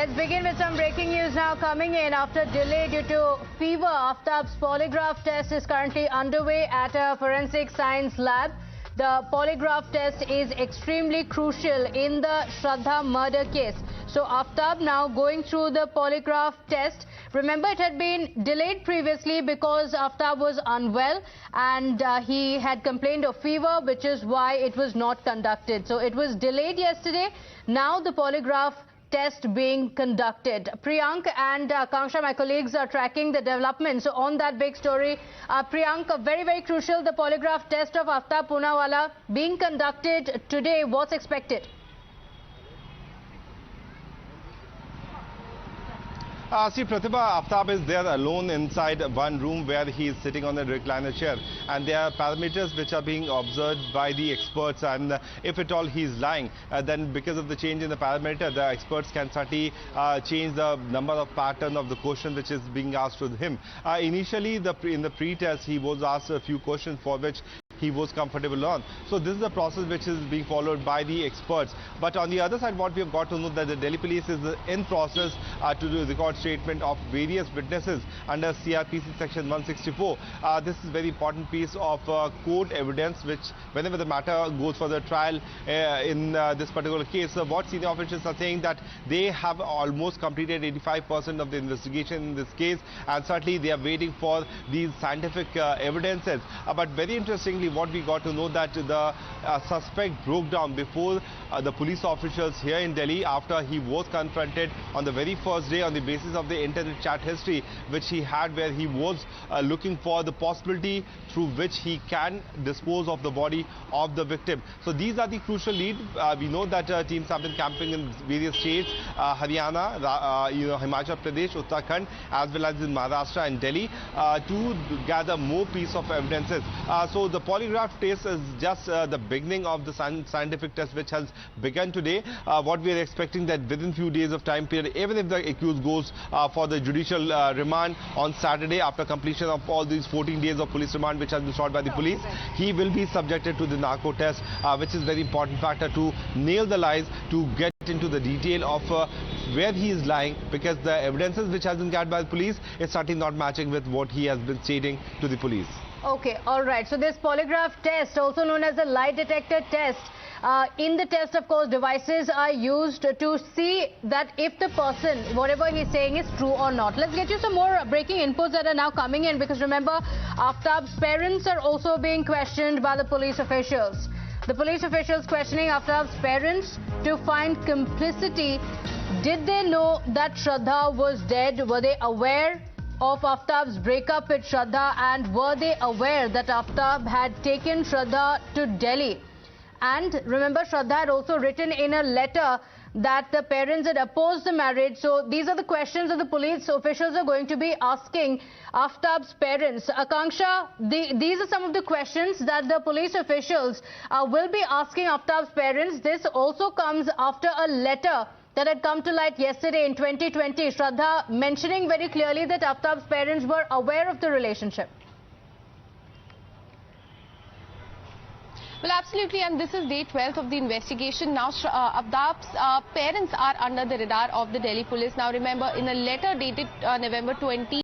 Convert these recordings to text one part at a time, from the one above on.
Let's begin with some breaking news now coming in. After delay due to fever, Aftab's polygraph test is currently underway at a forensic science lab. The polygraph test is extremely crucial in the Shraddha murder case. So Aftab now going through the polygraph test. Remember, it had been delayed previously because Aftab was unwell and he had complained of fever, which is why it was not conducted. So it was delayed yesterday. Now the polygraph test being conducted. Priyank and Kangsha, my colleagues, are tracking the developments on that big story. Priyank, very, very crucial, the polygraph test of Aftab Poonawalla being conducted today. What's expected? See, Pratibha, Aftab is there alone inside one room where he is sitting on a recliner chair, and there are parameters which are being observed by the experts, and if at all he is lying, then because of the change in the parameter, the experts can certainly change the number of pattern of the question which is being asked to him. Initially, in the pre-test, he was asked a few questions for which he was comfortable on. So this is a process which is being followed by the experts. But on the other side, what we have got to know that the Delhi police is in process to do record statement of various witnesses under CRPC section 164. This is a very important piece of court evidence which, whenever the matter goes for the trial in this particular case, what senior officials are saying that they have almost completed 85% of the investigation in this case, and certainly they are waiting for these scientific evidences. But very interestingly, what we got to know that the suspect broke down before the police officials here in Delhi after he was confronted on the very first day on the basis of the internet chat history which he had, where he was looking for the possibility through which he can dispose of the body of the victim. So these are the crucial leads. We know that teams have been camping in various states, Haryana, Himachal Pradesh, Uttarakhand, as well as in Maharashtra and Delhi, to gather more piece of evidences. So the polygraph test is just the beginning of the scientific test which has begun today. What we are expecting that within few days of time period, even if the accused goes for the judicial remand on Saturday after completion of all these 14 days of police remand which has been sought by the police, he will be subjected to the narco test, which is very important factor to nail the lies, to get into the detail of where he is lying, because the evidences which has been gathered by the police is certainly not matching with what he has been stating to the police. Okay, all right. So this polygraph test, also known as the lie detector test, in the test, of course, devices are used to see that if the person, whatever he's saying, is true or not. Let's get you some more breaking inputs that are now coming in, because remember, Aftab's parents are also being questioned by the police officials. The police officials questioning Aftab's parents to find complicity. Did they know that Shraddha was dead? Were they aware of Aftab's breakup with Shraddha, and were they aware that Aftab had taken Shraddha to Delhi? And remember, Shraddha had also written in a letter that the parents had opposed the marriage. So these are the questions that the police officials are going to be asking Aftab's parents. Akanksha, these are some of the questions that the police officials will be asking Aftab's parents. This also comes after a letter that had come to light yesterday in 2020. Shraddha mentioning very clearly that Aftab's parents were aware of the relationship. Well, absolutely, and this is day 12 of the investigation. Now, Aftab's parents are under the radar of the Delhi police. Now, remember, in a letter dated November 2020,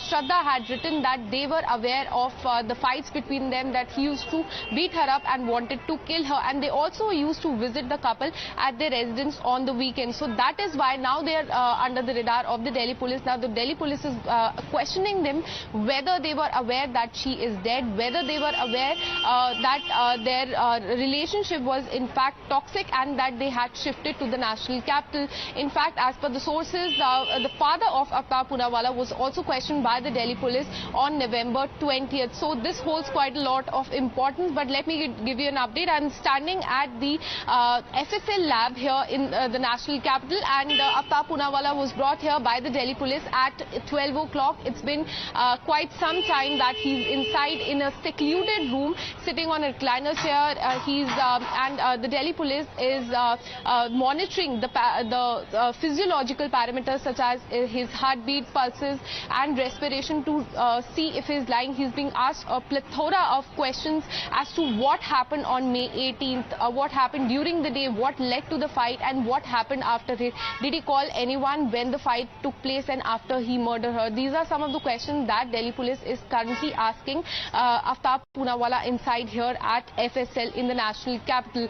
Shraddha had written that they were aware of the fights between them, that he used to beat her up and wanted to kill her, and they also used to visit the couple at their residence on the weekend. So that is why now they are under the radar of the Delhi police. Now the Delhi police is questioning them whether they were aware that she is dead, whether they were aware that their relationship was in fact toxic and that they had shifted to the national capital. In fact, as per the sources, the father of Aftab Poonawalla was also questioned by the Delhi police on November 20th. So this holds quite a lot of importance. But let me give you an update. I'm standing at the FSL lab here in the national capital, and Aftab Poonawalla was brought here by the Delhi police at 12 o'clock. It's been quite some time that he's inside in a secluded room sitting on a recliner chair. The Delhi police is monitoring the physiological parameters such as his heartbeat, take pulses and respiration to see if he's lying. He's being asked a plethora of questions as to what happened on May 18th, what happened during the day, what led to the fight, and what happened after it. Did he call anyone when the fight took place and after he murdered her? These are some of the questions that Delhi police is currently asking Aftab Poonawalla inside here at FSL in the national capital.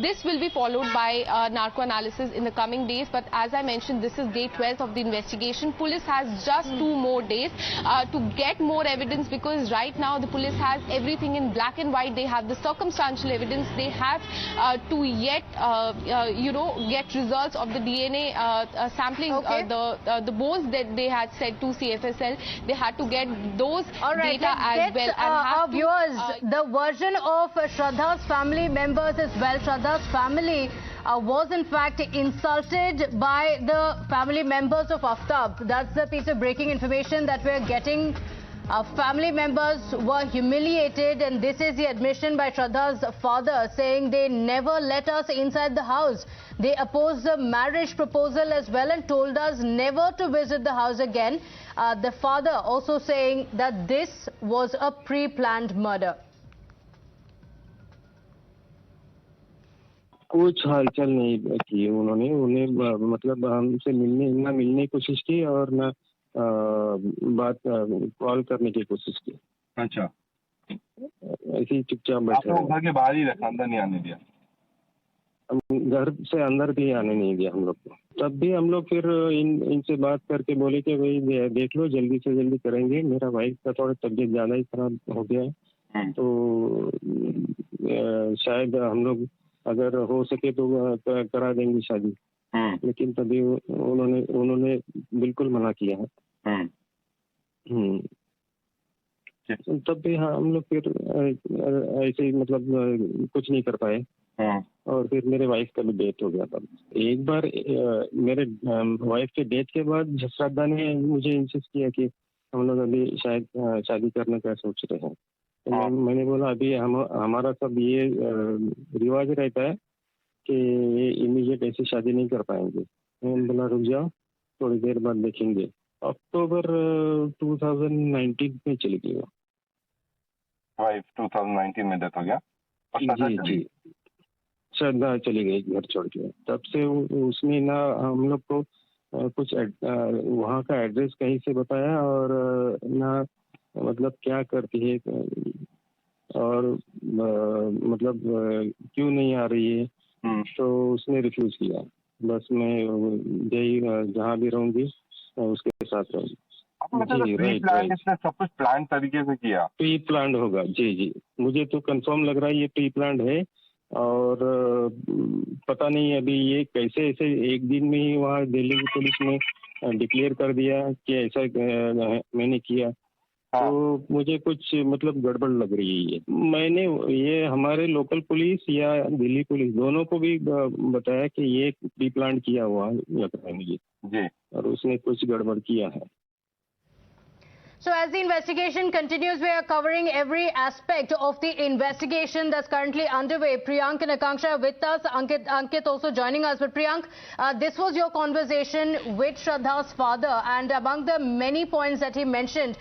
This will be followed by narco analysis in the coming days, but as I mentioned, this is day 12th of the investigation. Police has just 2 more days to get more evidence, because right now the police has everything in black and white. They have the circumstantial evidence. They have to yet get results of the DNA sampling, the bones that they had said to CFSL. They had to get those data as well. And our viewers, the version of Shraddha's family members as well. Shraddha's family was in fact insulted by the family members of Aftab. That's the piece of breaking information that we're getting. Family members were humiliated, and this is the admission by Shraddha's father, saying they never let us inside the house. They opposed the marriage proposal as well and told us never to visit the house again. The father also saying that this was a pre-planned murder. कुछ हालचाल नहीं की उन्होंने, उन्हें मतलब हमसे मिलने की कोशिश की और ना बात कॉल करने की कोशिश की। अच्छा, ऐसे ही चुपचाप बैठे। आपको घर के बाहर ही रखा, अंदर नहीं आने दिया? घर से अंदर भी आने नहीं दिया हम लोग को। तब भी हम लोग फिर इनसे बात करके बोले कि भाई देख लो, जल्दी से जल्दी करेंगे। मेरा वाइफ का थोड़ा तबीयत ज्यादा ही खराब हो गया है, तो शायद हम लोग अगर हो सके तो करा देंगे शादी। लेकिन तभी उन्होंने बिल्कुल मना किया है। तब भी हाँ, हम लोग फिर ऐसे ही मतलब कुछ नहीं कर पाए। और फिर मेरे वाइफ का भी डेथ हो गया। तब एक बार मेरे वाइफ के डेथ के बाद श्रद्धा ने मुझे इंसिस्ट किया कि हम लोग अभी शायद शादी करने का सोच रहे हैं। तो मैंने बोला अभी हमारा सब ये रिवाज रहता है कि इमीडिएट ऐसी शादी नहीं कर पाएंगे। मैंने बोला रुक जाओ, थोड़ी देर बाद देखेंगे। अक्टूबर 2019 में चली गई वो। वाइफ 2019 में डेथ हो गया? जी, श्रद्धा चली गई घर छोड़ के। तब से उसने ना हम लोग को कुछ वहाँ का एड्रेस कहीं से बताया और ना मतलब क्या करती है और मतलब क्यों नहीं आ रही है। तो उसने रिफ्यूज किया। बस मैं यही जहाँ भी रहूंगी उसके साथ रहूंगी। सब कुछ प्लान तरीके से किया? प्री प्लान होगा। जी, मुझे तो कंफर्म लग रहा है ये प्री प्लान है। और पता नहीं अभी ये कैसे ऐसे एक दिन में ही वहाँ दिल्ली की पुलिस ने डिक्लेयर कर दिया कि ऐसा मैंने किया। तो मुझे कुछ मतलब गड़बड़ लग रही है। मैंने ये हमारे लोकल पुलिस या दिल्ली पुलिस दोनों को भी बताया कि ये प्री प्लान किया हुआ लग रहा है मुझे जी, और उसने कुछ गड़बड़ किया है। So as the investigation continues, we are covering every aspect of the investigation that's currently underway. Priyank and Akanksha with us, Ankit also joining us. But Priyank, this was your conversation with Shraddha's father, and among the many points that he mentioned,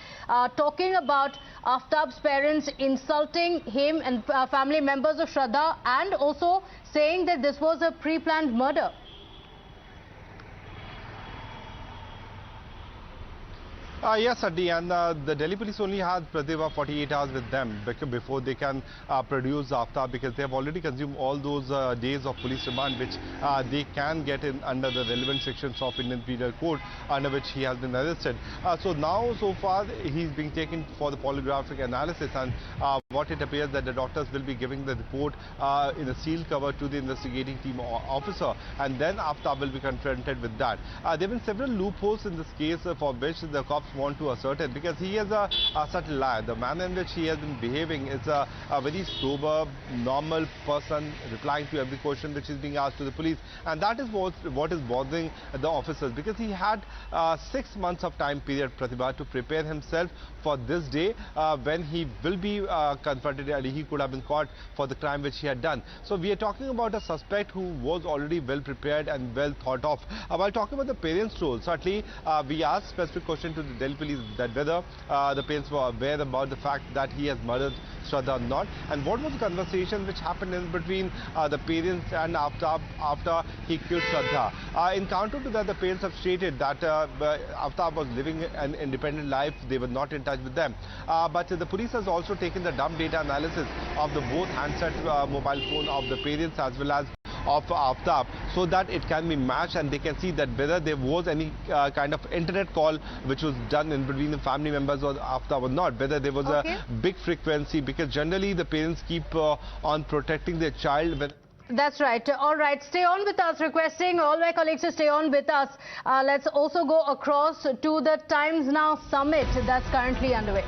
talking about Aftab's parents insulting him and family members of Shraddha, and also saying that this was a pre-planned murder. Yes, Adi, and the Delhi police only had Pratibha 48 hours with them before they can produce Aftab, because they have already consumed all those days of police remand which they can get in under the relevant sections of Indian Penal Code under which he has been arrested. So now, so far, he's being taken for the polygraphic analysis, and what it appears that the doctors will be giving the report in a sealed cover to the investigating team officer, and then Aftab will be confronted with that. There have been several loopholes in this case for which the cops want to assert it, because he is a subtle liar. The manner in which he has been behaving is a very sober, normal person, replying to every question which is being asked to the police, and that is what is bothering the officers, because he had 6 months of time period, Pratibha, to prepare himself for this day when he will be confronted and he could have been caught for the crime which he had done. So we are talking about a suspect who was already well prepared and well thought of. While talking about the parents' role, certainly we asked specific question to the Delhi police that whether the parents were aware about the fact that he has murdered Shraddha or not, and what was the conversation which happened in between the parents and Aftab after he killed Shraddha. In counter to that, the parents have stated that Aftab was living an independent life, they were not in touch with them. But the police has also taken the dump data analysis of the both handset mobile phone of the parents as well as of Aftab, so that it can be matched and they can see that whether there was any kind of internet call which was done in between the family members or Aftab or not, whether there was a big frequency, because generally the parents keep on protecting their child. That's right. All right. Stay on with us. Requesting all my colleagues to stay on with us. Let's also go across to the Times Now summit that's currently underway.